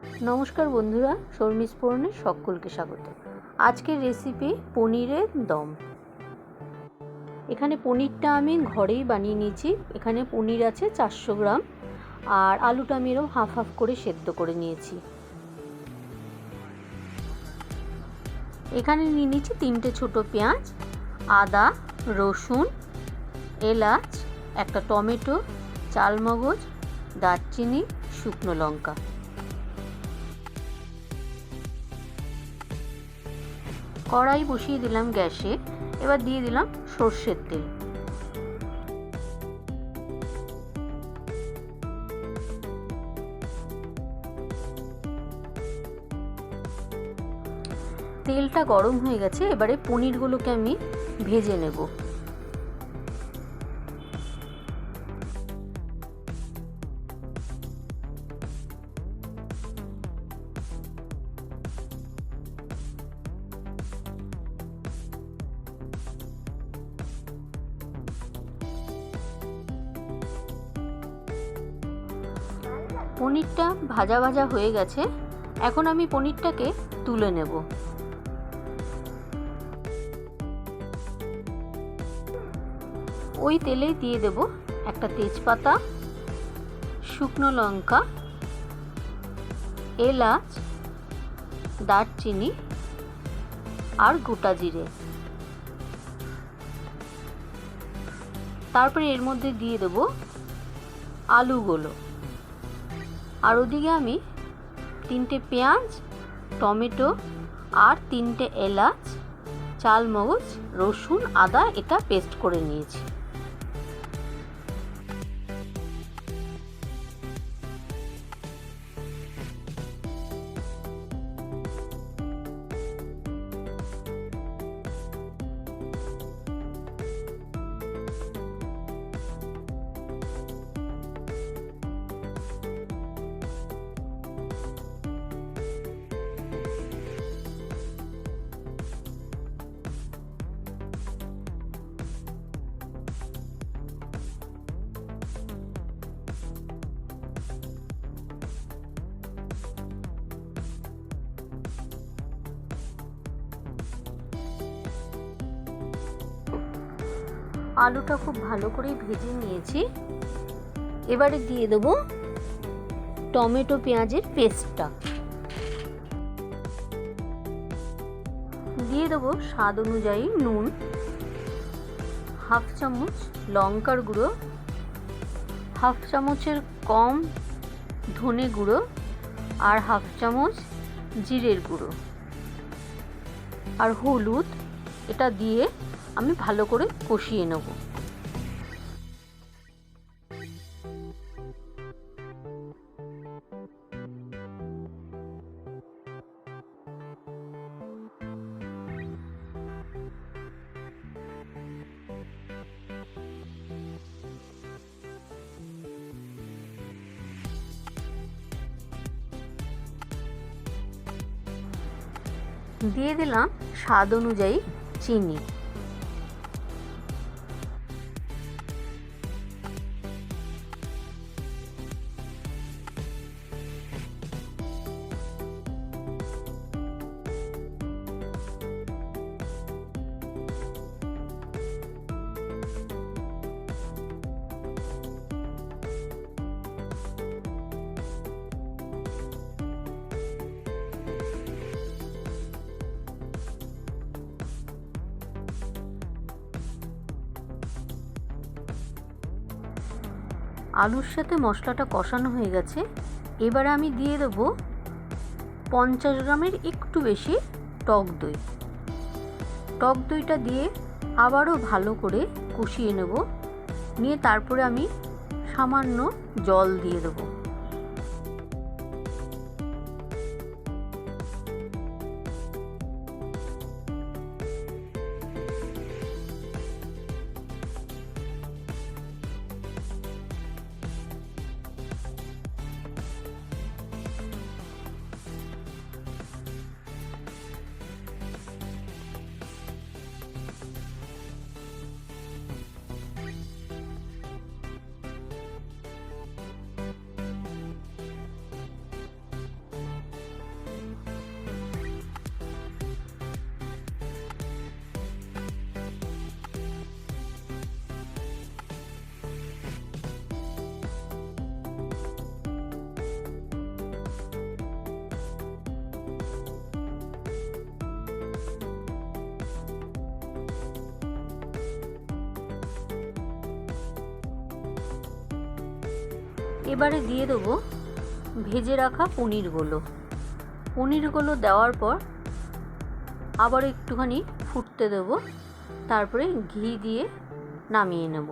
নমস্কার বন্ধুরা, শর্মিস পূরণে সকলকে স্বাগত। আজকের রেসিপি পনিরের দম। এখানে পনিরটা আমি ঘরেই বানিয়ে নিয়েছি। এখানে পনির আছে 400 গ্রাম, আর আলুটা আমি এরকম হাফ হাফ করে সেদ্ধ করে নিয়েছি। এখানে নিয়ে নিয়েছি 3টে ছোট পেঁয়াজ, আদা, রসুন, এলাচ, একটা টমেটো, চালমগজ, দারচিনি, শুকনো লঙ্কা। কড়াই বসিয়ে দিলাম গ্যাসে। এবার দিয়ে দিলাম সর্ষের তেল। তেলটা গরম হয়ে গেছে, এবারে পনিরগুলোকে আমি ভেজে নেব। পনিরটা ভাজা ভাজা হয়ে গেছে। এখন আমি পনিরটাকে তুলে নেব। ওই তেলেই দিয়ে দেব একটা তেজপাতা, শুকনো লঙ্কা, এলাচ, দারচিনি আর গোটা জিরে। তারপরে এর মধ্যে দিয়ে দেব আলুগুলো। আর ওদিকে আমি 3টে পেঁয়াজ, টমেটো আর 3টে এলাচ, চালমগজ, রসুন, আদা এটা পেস্ট করে নিয়েছি। আলুটা খুব ভালো করে ভেজে নিয়েছি। এবারে দিয়ে দেব টমেটো পেঁয়াজের পেস্টটা। দিয়ে দেব স্বাদ অনুযায়ী নুন, হাফ চামচ লঙ্কার গুঁড়ো, হাফ চামচের কম ধনে গুঁড়ো আর হাফ চামচ জিরের গুঁড়ো আর হলুদ। এটা দিয়ে আমি ভালো করে কষিয়ে নেব। দিয়ে দিলাম স্বাদ অনুযায়ী চিনি। আলুর সাথে মশলাটা কষানো হয়ে গেছে। এবারে আমি দিয়ে দেবো 50 গ্রামের একটু বেশি টক দই। টক দইটা দিয়ে আবারও ভালো করে কষিয়ে নেব। নিয়ে তারপরে আমি সামান্য জল দিয়ে দেবো। এবারে দিয়ে দেবো ভেজে রাখা পনিরগুলো। পনিরগুলো দেওয়ার পর আবার একটুখানি ফুটতে দেবো, তারপরে ঘি দিয়ে নামিয়ে নেব।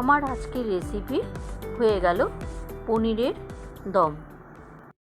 আমার আজকের রেসিপি হয়ে গেল পনিরের দম।